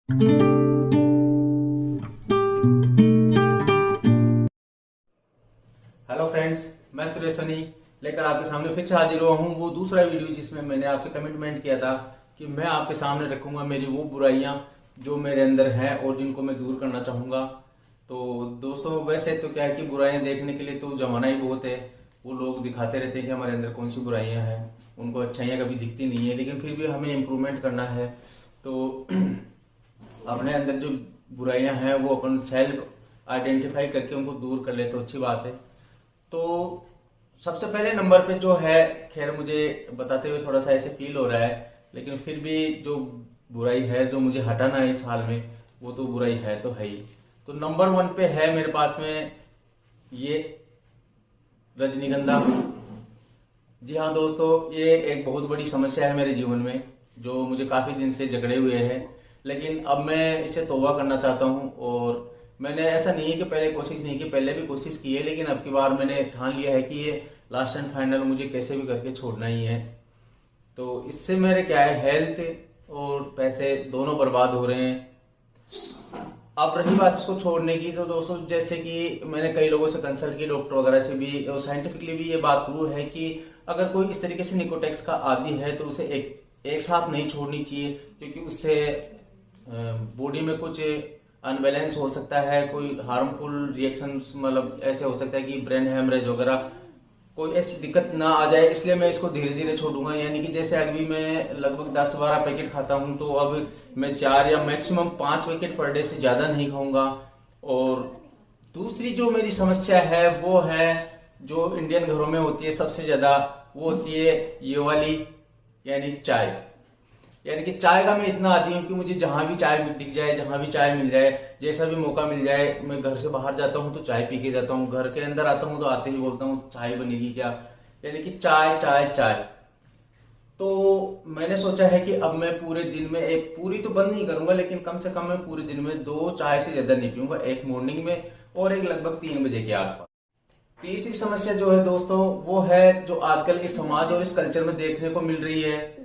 Hello friends, मैं सुरेश सनी लेकर आपके सामने फिर से हाजिर हुआ हूँ। वो दूसरा वीडियो जिसमें मैंने आपसे कमिटमेंट किया था कि मैं आपके सामने रखूंगा मेरी वो बुराइयां जो मेरे अंदर हैं और जिनको मैं दूर करना चाहूँगा। तो दोस्तों, वैसे तो क्या है कि बुराइयां देखने के लिए तो जमाना ही बहुत है। वो लोग दिखाते रहते हैं कि हमारे अंदर कौन सी बुराइयां हैं, उनको अच्छाइयाँ कभी दिखती नहीं है, लेकिन फिर भी हमें इम्प्रूवमेंट करना है। तो अपने अंदर जो बुराइयां हैं वो अपन सेल्फ आइडेंटिफाई करके उनको दूर कर ले तो अच्छी बात है। तो सबसे पहले नंबर पे जो है, खैर मुझे बताते हुए थोड़ा सा ऐसे फील हो रहा है, लेकिन फिर भी जो बुराई है जो मुझे हटाना है इस साल में, वो तो बुराई है तो है ही। तो नंबर 1 पे है मेरे पास में ये रजनीगंधा। जी हाँ दोस्तों, ये एक बहुत बड़ी समस्या है मेरे जीवन में जो मुझे काफी दिन से जकड़े हुए है। लेकिन अब मैं इसे तौबा करना चाहता हूँ। और मैंने ऐसा नहीं है कि पहले कोशिश नहीं की, पहले भी कोशिश की है, लेकिन अब की बार मैंने ठान लिया है कि ये लास्ट एंड फाइनल मुझे कैसे भी करके छोड़ना ही है। तो इससे मेरे क्या है, हेल्थ और पैसे दोनों बर्बाद हो रहे हैं। अब रही बात इसको छोड़ने की, तो दोस्तों जैसे कि मैंने कई लोगों से कंसल्ट की, डॉक्टर वगैरह से भी, और साइंटिफिकली भी ये बात प्रूव है कि अगर कोई इस तरीके से निकोटेक्स का आदी है तो उसे एक साथ नहीं छोड़नी चाहिए, क्योंकि उससे बॉडी में कुछ अनबैलेंस हो सकता है, कोई हार्मफुल रिएक्शन, मतलब ऐसे हो सकता है कि ब्रेन हेमरेज वगैरह कोई ऐसी दिक्कत ना आ जाए। इसलिए मैं इसको धीरे धीरे छोड़ूंगा। यानी कि जैसे अभी मैं लगभग 10-12 पैकेट खाता हूं, तो अब मैं 4 या मैक्सिमम 5 पैकेट पर डे से ज्यादा नहीं खाऊंगा। और दूसरी जो मेरी समस्या है वो है, जो इंडियन घरों में होती है सबसे ज्यादा, वो होती है ये वाली, यानी चाय। यानी कि चाय का मैं इतना आदी हूँ कि मुझे जहां भी चाय दिख जाए, जहां भी चाय मिल जाए, जैसा भी मौका मिल जाए, मैं घर से बाहर जाता हूँ तो चाय पी के जाता हूँ, घर के अंदर आता हूँ तो आते ही बोलता हूँ चाय बनेगी क्या। यानी कि चाय चाय चाय। तो मैंने सोचा है कि अब मैं पूरे दिन में, एक पूरी तो बंद नहीं करूंगा, लेकिन कम से कम मैं पूरे दिन में 2 चाय से ज्यादा नहीं पीऊंगा, एक मॉर्निंग में और एक लगभग 3 बजे के आसपास। तीसरी समस्या जो है दोस्तों, वो है जो आजकल के समाज और इस कल्चर में देखने को मिल रही है,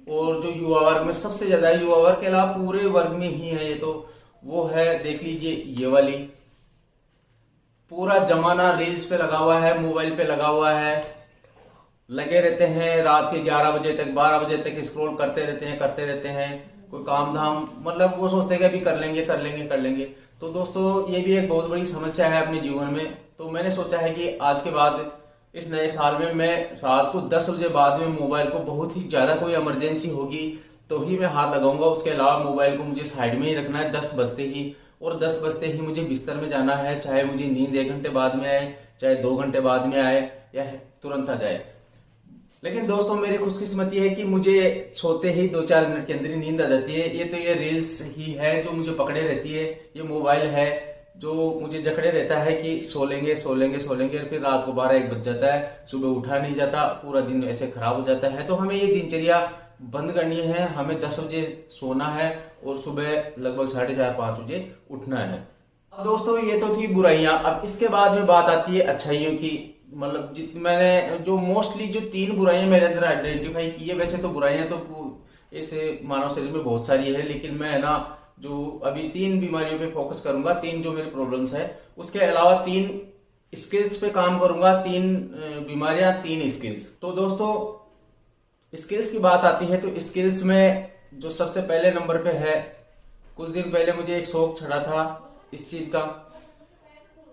और जो युवा वर्ग में सबसे ज्यादा, युवा वर्ग के अलावा पूरे वर्ग में ही है ये, तो वो है, देख लीजिए ये वाली। पूरा जमाना रील्स पे लगा हुआ है, मोबाइल पे लगा हुआ है, लगे रहते हैं रात के 11 बजे तक, 12 बजे तक स्क्रॉल करते रहते हैं। कोई काम धाम, मतलब वो सोचते हैं कि अभी कर लेंगे कर लेंगे कर लेंगे। तो दोस्तों ये भी एक बहुत बड़ी समस्या है अपने जीवन में। तो मैंने सोचा है कि आज के बाद, इस नए साल में, मैं रात को 10 बजे बाद में मोबाइल को, बहुत ही ज्यादा कोई इमरजेंसी होगी तो ही मैं हाथ लगाऊंगा, उसके अलावा मोबाइल को मुझे साइड में ही रखना है 10 बजते ही। और 10 बजते ही मुझे बिस्तर में जाना है, चाहे मुझे नींद 1 घंटे बाद में आए, चाहे 2 घंटे बाद में आए, या तुरंत आ जाए। लेकिन दोस्तों मेरी खुशकिस्मती है कि मुझे सोते ही 2-4 मिनट के अंदर ही नींद आ जाती है। ये तो ये रील्स ही है जो मुझे पकड़े रहती है, ये मोबाइल है जो मुझे जकड़े रहता है कि सो लेंगे सो लेंगे सो लेंगे, और फिर रात को 12-1 बज जाता है, सुबह उठा नहीं जाता, पूरा दिन ऐसे खराब हो जाता है। तो हमें ये दिनचर्या बंद करनी है, हमें 10 बजे सोना है और सुबह लगभग 4:30-5 बजे उठना है। अब दोस्तों ये तो थी बुराइयां, अब इसके बाद में बात आती है अच्छाइयों की। मतलब मैंने जो मोस्टली जो 3 बुराइयां मेरे अंदर आइडेंटिफाई की है, वैसे तो बुराइयां तो ऐसे मानव शरीर में बहुत सारी है, लेकिन मैं है ना, जो अभी 3 बीमारियों पे फोकस करूंगा, 3 जो मेरे प्रॉब्लम्स है, उसके अलावा 3 स्किल्स पे काम करूंगा। 3 बीमारियां, 3 स्किल्स। तो दोस्तों स्किल्स की बात आती है, तो स्किल्स में जो सबसे पहले नंबर पे है, कुछ दिन पहले मुझे एक शौक चढ़ा था इस चीज का।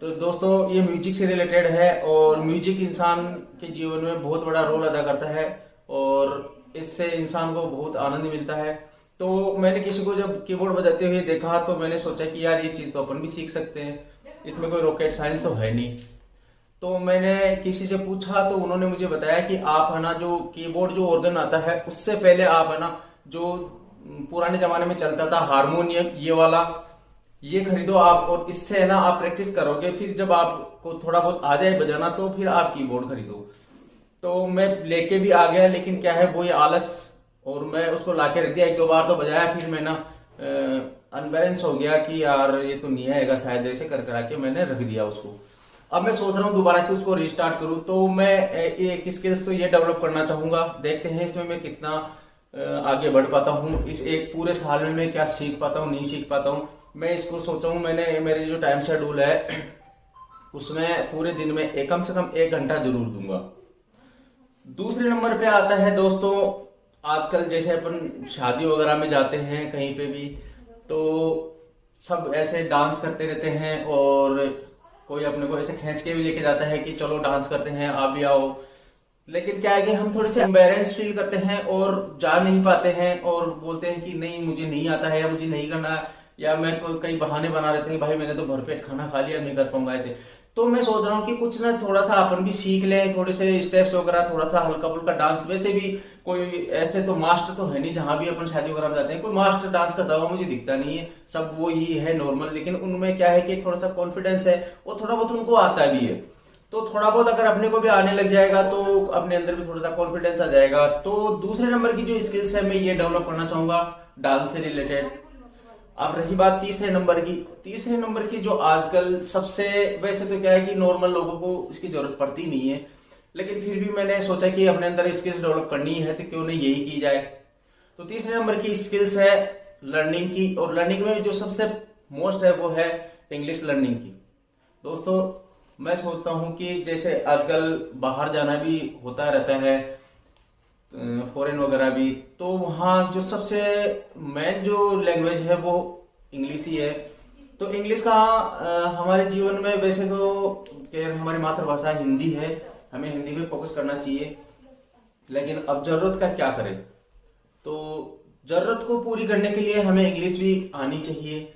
तो दोस्तों ये म्यूजिक से रिलेटेड है, और म्यूजिक इंसान के जीवन में बहुत बड़ा रोल अदा करता है, और इससे इंसान को बहुत आनंद मिलता है। तो मैंने किसी को जब कीबोर्ड बजाते हुए देखा, तो मैंने सोचा कि यार ये चीज तो अपन भी सीख सकते हैं, इसमें कोई रॉकेट साइंस तो है नहीं। तो मैंने किसी से पूछा, तो उन्होंने मुझे बताया कि आप है ना, जो कीबोर्ड जो ऑर्गन आता है, उससे पहले आप है ना, जो पुराने जमाने में चलता था हारमोनियम, ये वाला, ये खरीदो आप, और इससे है ना आप प्रैक्टिस करोगे, फिर जब आपको थोड़ा बहुत आ जाए बजाना, तो फिर आप कीबोर्ड खरीदो। तो मैं लेके भी आ गया, लेकिन क्या है, वो ये आलस, और मैं उसको लाके रख दिया। 1-2 बार तो बजाया, फिर मैं ना अनबैलेंस हो गया कि यार ये तो नहीं आएगा शायद, ऐसे कर करा के मैंने रख दिया उसको। अब मैं सोच रहा हूँ दोबारा से उसको रिस्टार्ट करूँ। तो मैं एक स्किल्स तो ये डेवलप करना चाहूंगा, देखते हैं इसमें मैं कितना आगे बढ़ पाता हूँ। इस एक पूरे साल में मैं क्या सीख पाता हूँ, नहीं सीख पाता हूँ, मैं इसको सोचा हूँ। मैंने मेरे जो टाइम शेड्यूल है उसमें पूरे दिन में कम से कम 1 घंटा जरूर दूंगा। दूसरे नंबर पे आता है दोस्तों, आजकल जैसे अपन शादी वगैरह में जाते हैं कहीं पे भी, तो सब ऐसे डांस करते रहते हैं और कोई अपने को ऐसे खींच के भी लेके जाता है कि चलो डांस करते हैं, आप भी आओ। लेकिन क्या है कि हम थोड़े से एम्बेरेंस फील करते हैं और जा नहीं पाते हैं और बोलते हैं कि नहीं मुझे नहीं आता है या मुझे नहीं करना, या मैं कई बहाने बना लेते हैं, भाई मैंने तो भरपेट खाना खा लिया, नहीं कर पाऊंगा ऐसे। तो मैं सोच रहा हूँ कि कुछ ना थोड़ा सा अपन भी सीख लें, थोड़े से स्टेप्स वगैरह, थोड़ा सा हल्का फुल्का डांस। वैसे भी कोई ऐसे तो मास्टर तो है नहीं, जहां भी अपन शादी वगैरह में जाते हैं कोई मास्टर डांस करता हुआ मुझे दिखता नहीं है, सब वो ही है नॉर्मल। लेकिन उनमें क्या है कि थोड़ा सा कॉन्फिडेंस है और थोड़ा बहुत उनको आता भी है। तो थोड़ा बहुत अगर अपने को भी आने लग जाएगा तो अपने अंदर भी थोड़ा सा कॉन्फिडेंस आ जाएगा। तो दूसरे नंबर की जो स्किल्स है मैं ये डेवलप करना चाहूंगा डांस से रिलेटेड। अब रही बात तीसरे नंबर की जो आजकल सबसे, वैसे तो क्या है कि नॉर्मल लोगों को इसकी जरूरत पड़ती नहीं है, लेकिन फिर भी मैंने सोचा कि अपने अंदर स्किल्स डेवलप करनी है तो क्यों नहीं यही की जाए। तो तीसरे नंबर की स्किल्स है लर्निंग की, और लर्निंग में जो सबसे मोस्ट है वो है इंग्लिश लर्निंग की। दोस्तों मैं सोचता हूं कि जैसे आजकल बाहर जाना भी होता रहता है, फॉरेन वगैरह भी, तो वहाँ जो सबसे मेन जो लैंग्वेज है वो इंग्लिश ही है। तो इंग्लिश का हमारे जीवन में, वैसे तो हमारी मातृभाषा हिंदी है, हमें हिंदी पे फोकस करना चाहिए, लेकिन अब जरूरत का क्या करें। तो जरूरत को पूरी करने के लिए हमें इंग्लिश भी आनी चाहिए,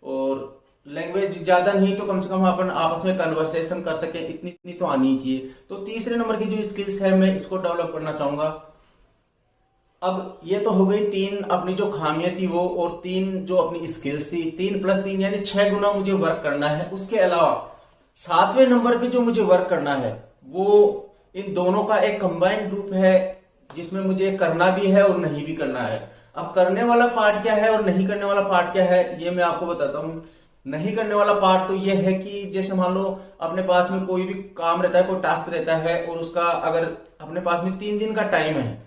और लैंग्वेज ज्यादा नहीं तो कम से कम अपन आपस में कन्वर्सेशन कर सके, इतनी तो आनी चाहिए। तो तीसरे नंबर की जो स्किल्स है मैं इसको डेवलप करना चाहूंगा। अब ये तो हो गई 3 अपनी जो खामियां थी वो, और 3 जो अपनी स्किल्स थी, 3 + 3 यानी 6 गुना मुझे वर्क करना है। उसके अलावा 7वें नंबर पे जो मुझे वर्क करना है वो इन दोनों का एक कंबाइंड रूप है, जिसमें मुझे करना भी है और नहीं भी करना है। अब करने वाला पार्ट क्या है और नहीं करने वाला पार्ट क्या है ये मैं आपको बताता हूँ। नहीं करने वाला पार्ट तो ये है कि जैसे मान लो अपने पास में कोई भी काम रहता है, कोई टास्क रहता है, और उसका अगर अपने पास में 3 दिन का टाइम है,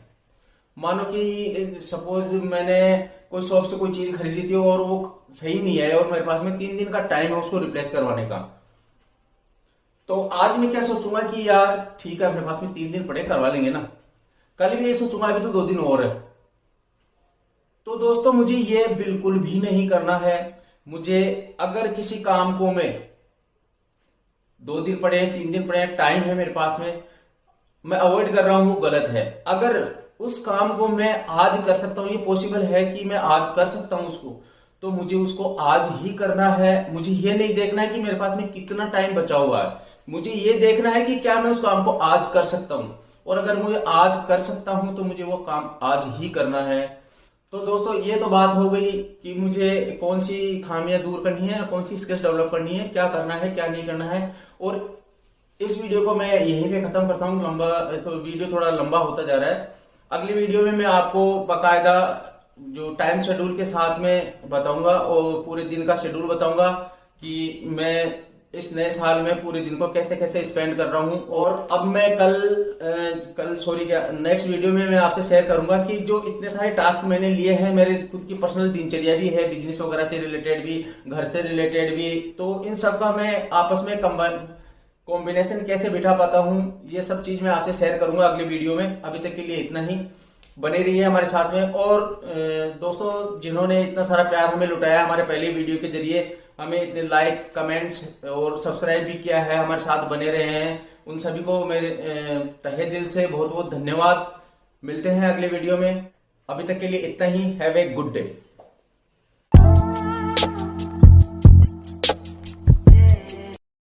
मानो कि सपोज मैंने कोई शॉप से कोई चीज खरीदी थी और वो सही नहीं है, और मेरे पास में 3 दिन का टाइम है उसको रिप्लेस करवाने का, तो आज मैं क्या सोचूंगा कि यार ठीक है अपने पास में 3 दिन पड़े, करवा लेंगे ना। कल भी ये सोचूंगा अभी तो 2 दिन और है। तो दोस्तों मुझे ये बिल्कुल भी नहीं करना है। मुझे अगर किसी काम को मैं 2 दिन पड़े, 3 दिन पड़े, टाइम है मेरे पास में, मैं अवॉइड कर रहा हूं, वो गलत है। अगर उस काम को मैं आज कर सकता हूं, ये पॉसिबल है कि मैं आज कर सकता हूं उसको, तो मुझे उसको आज ही करना है। मुझे ये नहीं देखना है कि मेरे पास में कितना टाइम बचा हुआ है, मुझे ये देखना है कि क्या मैं उस काम को आज कर सकता हूं, और अगर मुझे आज कर सकता हूं तो मुझे वो काम आज ही करना है। तो दोस्तों ये तो बात हो गई कि मुझे कौन सी खामियां दूर करनी है, कौन सी स्किल्स डेवलप करनी है, क्या करना है क्या नहीं करना है। और इस वीडियो को मैं यहीं पे खत्म करता हूँ, तो वीडियो थोड़ा लंबा होता जा रहा है। अगली वीडियो में मैं आपको बकायदा जो टाइम शेड्यूल के साथ में बताऊंगा, और पूरे दिन का शेड्यूल बताऊंगा कि मैं इस नए साल में पूरे दिन को कैसे कैसे स्पेंड कर रहा हूं। और अब मैं नेक्स्ट वीडियो में मैं आपसे शेयर करूंगा कि जो इतने सारे टास्क मैंने लिए हैं, मेरे खुद की पर्सनल दिनचर्या भी है, बिजनेस वगैरह से रिलेटेड भी, घर से रिलेटेड भी, तो इन सब का मैं आपस में कॉम्बिनेशन कैसे बिठा पाता हूं, ये सब चीज मैं आपसे शेयर करूंगा अगले वीडियो में। अभी तक के लिए इतना ही, बने रहिए हमारे साथ में। और दोस्तों जिन्होंने इतना सारा प्यार हमें लुटाया हमारे पहले वीडियो के जरिए, हमें इतने लाइक, कमेंट्स और सब्सक्राइब भी किया है, हमारे साथ बने रहे हैं, उन सभी को मेरे तहे दिल से बहुत बहुत धन्यवाद। मिलते हैं अगले वीडियो में, अभी तक के लिए इतना ही। Have a good day.